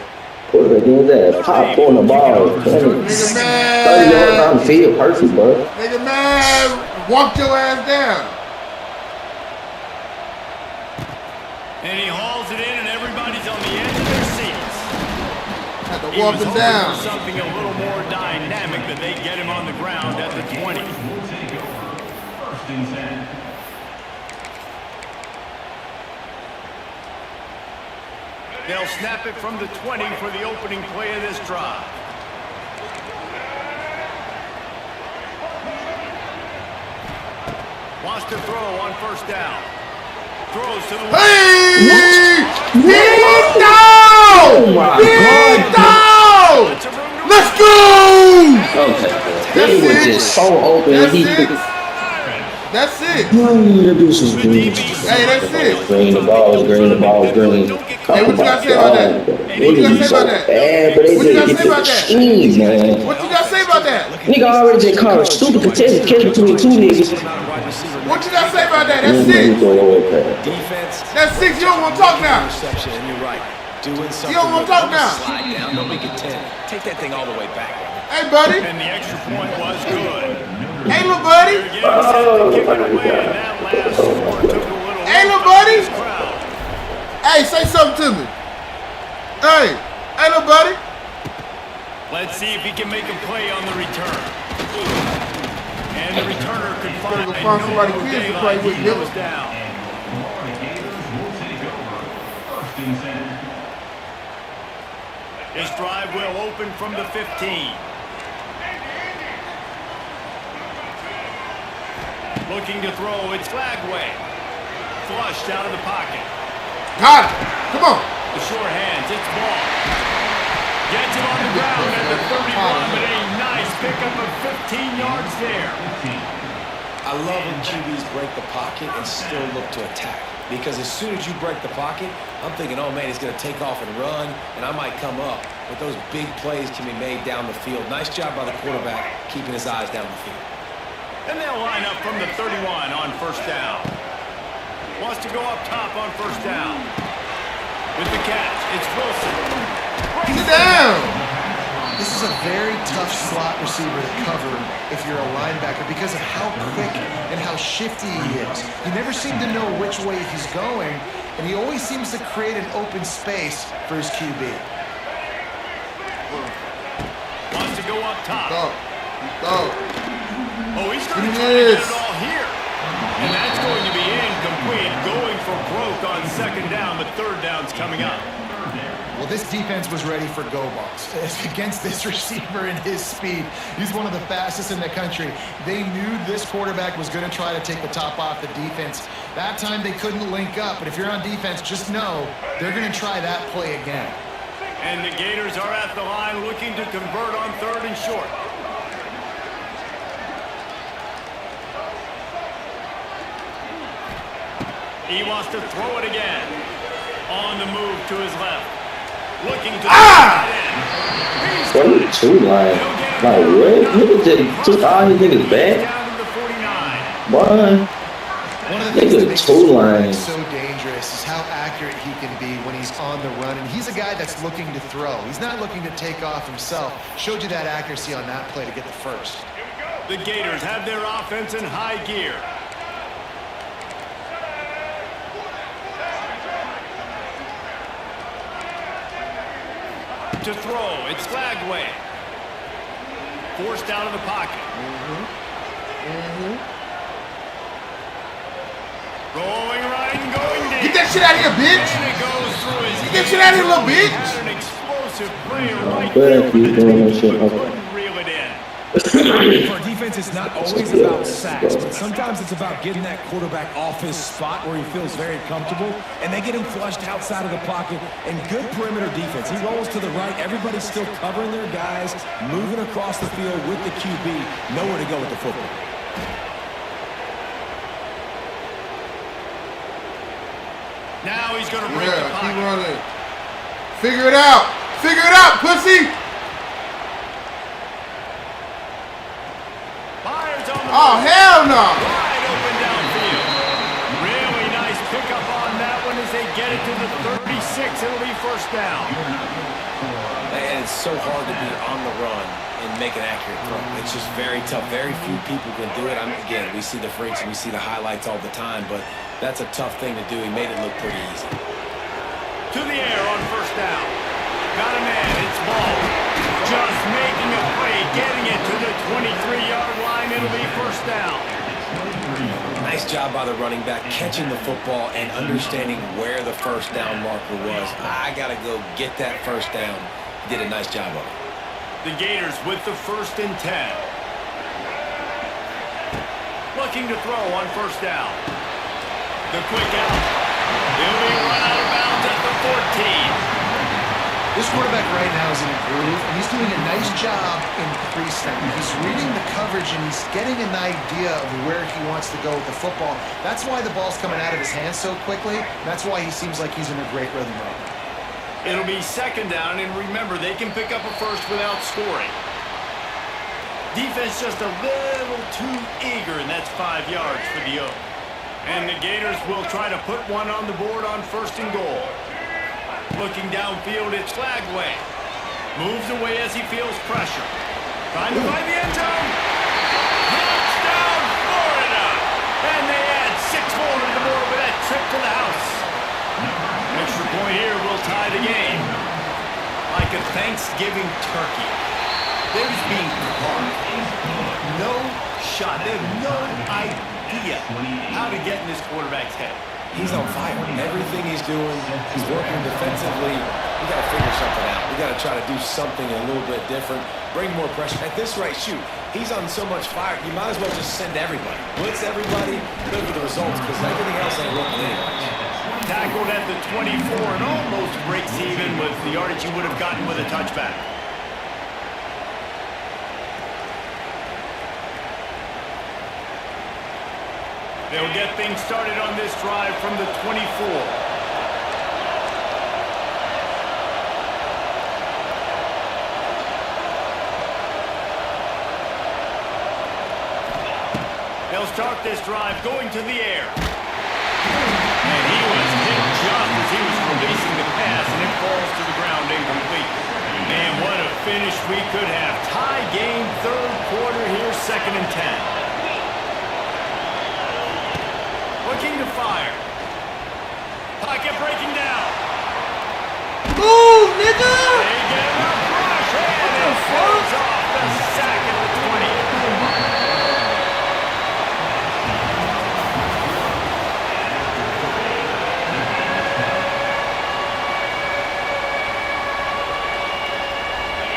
Put it against that. Pop on the ball. Nigga 30 mad. yards down the field. Perfect, bro. Nigga mad. Walk your ass down. And he hauls it in, and everybody's on the edge of their seats. Had to He walk was him hoping down. for something a little more dynamic that they get him on the ground at the 20. They'll snap it from the 20 for the opening play of this drive. Wants to throw on first down. Throws to the Hey! Vito! Oh my God. Let's go! Okay. They were just so open. That's it. Hey, that's it. Green, the ball is green, the ball is green. Hey, what you gotta say about that? What you gotta say about that? Bad, but they What you just gotta get say the about that? machine, man. What you gotta say about that? Nigga already just called a stupid contested catch between two niggas. What you gotta say about that? That's six. Defense. That's six. You don't want to talk now. Interception, and you're right. Doing something. You don't want to talk now. Slide down. Don't make it 10. Take that thing all the way back. Hey, buddy. And the extra point was good. Hey, little buddy. Hey, little buddy. Hey, say something to me. Hey, little buddy. Let's see if he can make a play on the return. And the returner could find somebody kids to play with. He was down. This drive will open from the 15. Looking to throw, it's Flagway. Flushed out of the pocket. Got it. Come on. The short hands, it's ball. Gets him on the ground at the 31, but a nice pickup of 15 yards there. I love when QBs break the pocket and still look to attack. Because as soon as you break the pocket, I'm thinking, oh man, he's going to take off and run, and I might come up. But those big plays can be made down the field. Nice job by the quarterback keeping his eyes down the field. And they'll line up from the 31 on first down. Wants to go up top on first down. With the catch, it's Wilson. Get down. This is a very tough slot receiver to cover if you're a linebacker because of how quick and how shifty he is. You never seem to know which way he's going, and he always seems to create an open space for his QB. Wants to go up top. Oh, he's going to try to get it all here. And that's going to be incomplete. Going for broke on second down, but third down's coming up. Well, this defense was ready for go balls against this receiver and his speed. He's one of the fastest in the country. They knew this quarterback was going to try to take the top off the defense. That time they couldn't link up, but if you're on defense, just know they're going to try that play again. And the Gators are at the line looking to convert on third and short. He wants to throw it again. On the move to his left. Looking to What is two line? Like what? Look at that. Took all his niggas back. What? One of the things that makes two this quarterback lines. so dangerous is how accurate he can be when he's on the run. And he's a guy that's looking to throw. He's not looking to take off himself. Showed you that accuracy on that play to get the first. The Gators have their offense in high gear. To throw, it's Flagway. Forced out of the pocket. Rolling right and going deep. Get that shit out of here, bitch. And it goes through his Get that shit out of here, little bitch. An explosive play right But there if with you the doing that two, shit, but okay. couldn't reel it in. For defense, it's not always about sacks, but sometimes it's about getting that quarterback off his spot where he feels very comfortable, and they get him flushed outside of the pocket, and good perimeter defense. He rolls to the right. Everybody's still covering their guys, moving across the field with the QB, nowhere to go with the football. Now he's going to break the Yeah, keep pocket. running. Figure it out. Figure it out, pussy. Myers on the Oh, move. hell no. Wide open downfield. Really nice pickup on that one as they get it to the 36. It'll be first down. And it's so hard to be on the run and make an accurate throw. It's just very tough. Very few people can do it. Again, we see the freaks and we see the highlights all the time, but that's a tough thing to do. He made it look pretty easy. To the air on first down. Got a man. It's Ball. Just making a play, getting it to the 23-yard line. It'll be first down. Nice job by the running back, catching the football and understanding where the first down marker was. I got to go get that first down. He did a nice job of it. The Gators with the 1st and 10. Looking to throw on first down. The quick out. He'll be run out of bounds at the 14. This quarterback right now is in a groove, and he's doing a nice job in pre-snap. He's reading the coverage, and he's getting an idea of where he wants to go with the football. That's why the ball's coming out of his hands so quickly. That's why he seems like he's in a great rhythm right now. It'll be 2nd down, and remember, they can pick up a first without scoring. Defense just a little too eager, and that's 5 yards for the Oak. And the Gators will try to put one on the board on 1st and goal. Looking downfield, it's Flagway. Moves away as he feels pressure. Trying to find the end zone. Touchdown, Florida! And they add 6 more to the board with that trip to the house. Extra point here will tie the game. Like a Thanksgiving turkey. They're just being carved. No shot. They have no idea How to get in this quarterback's head. He's on fire. Everything he's doing, he's working defensively. We got to figure something out. We got to try to do something a little bit different. Bring more pressure. At this rate, shoot, he's on so much fire, you might as well just send everybody. Blitz everybody, look at the results, because everything else ain't working anyways. Tackled at the 24 and almost breaks even with the yardage he would have gotten with a touchback. They'll get things started on this drive from the 24. They'll start this drive going to the air. And he was hit just as he was releasing the pass, and it falls to the ground incomplete. Man, what a finish we could have. Tie game, 3rd quarter here, 2nd and 10. Looking to fire. Pocket breaking down. Move, nigga! They get enough rush, and it falls off the sack at the 20.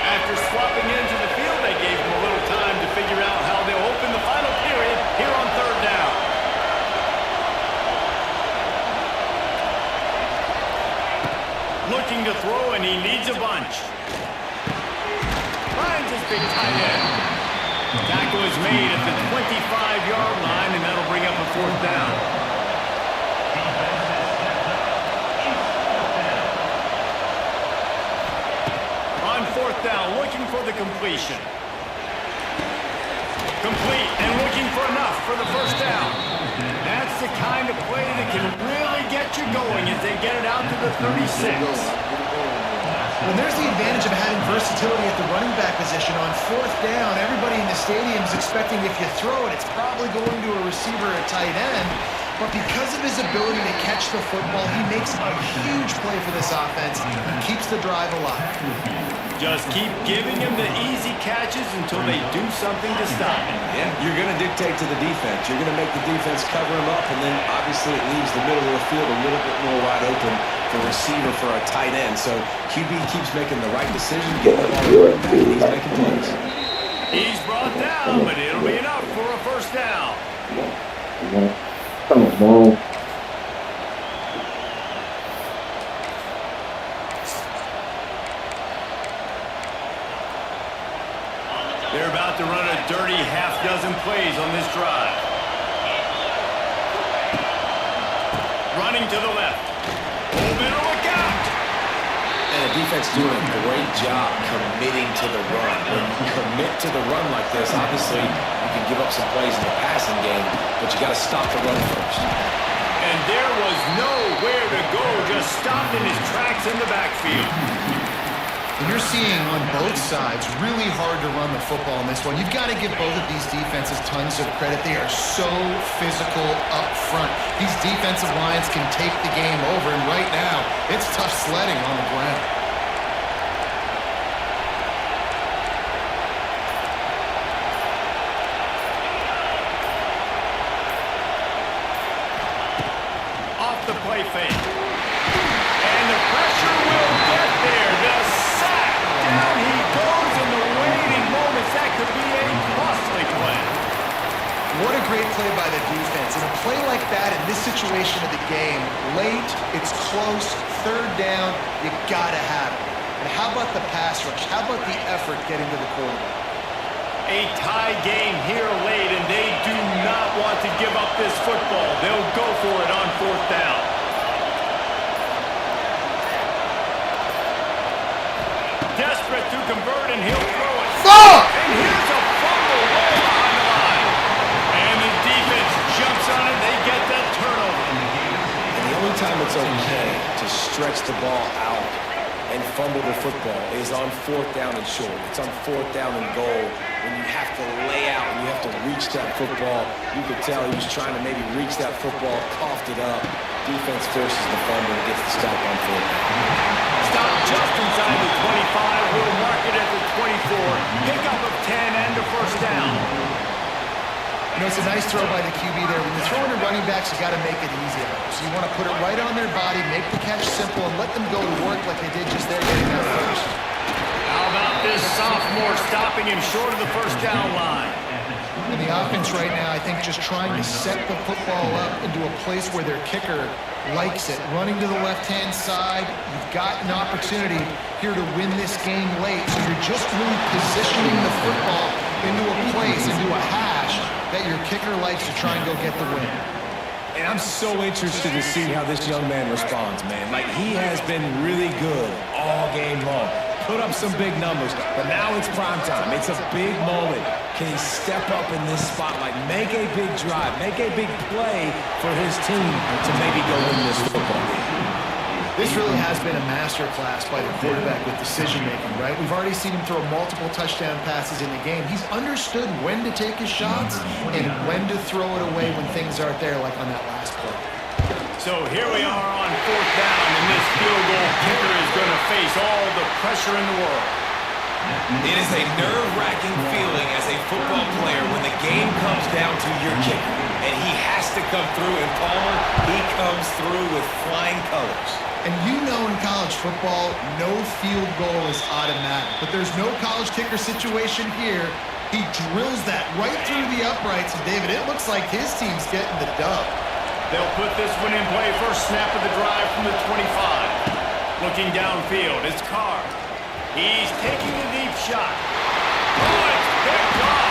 After swapping into the field, they gave him a little time to figure out how they'll open the final period here on 3rd down. Looking to throw, and he needs a bunch. Finds his big tight end. Tackle is made at the 25-yard line, and that'll bring up a 4th down. On 4th down, looking for the completion. Complete, and looking for enough for the 1st down. That's the kind of play that can really get you going as they get it out to the 36. Well, there's the advantage of having versatility at the running back position. On 4th down, everybody in the stadium is expecting if you throw it, it's probably going to a receiver or a tight end. But because of his ability to catch the football, he makes a huge play for this offense and keeps the drive alive. Just keep giving him the easy catches until they do something to stop him. Yeah, you're going to dictate to the defense. You're going to make the defense cover him up, and then obviously it leaves the middle of the field a little bit more wide open for receiver for a tight end. So QB keeps making the right decision, getting the ball back, and he's making plays. He's brought down, but it'll be enough for a 1st down. Come on. They're about to run a dirty half-dozen plays on this drive. Running to the left. Oh, better look out! And the defense doing a great job committing to the run. When you commit to the run like this, obviously you can give up some plays in the passing game, but you got to stop the run first. And there was nowhere to go, just stopped in his tracks in the backfield. And you're seeing on both sides really hard to run the football in this one. You've got to give both of these defenses tons of credit. They are so physical up front. These defensive lines can take the game over, and right now, it's tough sledding on the ground. the play fake. And the pressure will get there. The sack. Down he goes in the waiting moments. That could be a costly play. What a great play by the defense. And a play like that in this situation of the game, late, it's close, third down, you gotta have it. And how about the pass rush? How about the effort getting to the quarterback? A tie game here late, and they do not want to give up this football. They'll go for it on fourth down. Desperate to convert, and he'll throw it. Fuck! And here's a fumble way behind the line. And the defense jumps on it. They get that turnover. And the only time it's okay to stretch the ball out and fumble the football is on fourth down and short. It's on fourth down and goal when you have to lay out and you have to reach that football. You could tell he was trying to maybe reach that football, coughed it up. Defense forces the fumble and gets the stop on fourth down. Stop just inside the 25. We'll mark it at the 24. Pickup of 10 and a first down. You know, it's a nice throw by the QB there. When you're throwing to running backs, you got to make it easy. So you want to put it right on their body, make the catch simple, and let them go to work like they did just there getting that first. How about this sophomore stopping him short of the first down line? And the offense right now, I think, just trying to set the football up into a place where their kicker likes it. Running to the left-hand side, you've got an opportunity here to win this game late. So you're just really positioning the football into a place, into a hash that your kicker likes to try and go get the win. And I'm so interested to see how this young man responds, man. Like, he has been really good all game long. Put up some big numbers, but now it's prime time. It's a big moment. Can he step up in this spotlight, make a big drive, make a big play for his team to maybe go win this football game? This really has been a masterclass by the quarterback with decision-making, right? We've already seen him throw multiple touchdown passes in the game. He's understood when to take his shots and when to throw it away when things aren't there, like on that last play. So here we are on fourth down, and this field goal kicker is going to face all the pressure in the world. It is a nerve-wracking feeling as a football player when the game comes down to your kicker, and he has to come through, and Palmer, he comes through with flying colors. And you know in college football, no field goal is automatic. But there's no college kicker situation here. He drills that right through the uprights. And David, it looks like his team's getting the dub. They'll put this one in play. First snap of the drive from the 25. Looking downfield, it's Carr. He's taking a deep shot. Oh, it's picked off.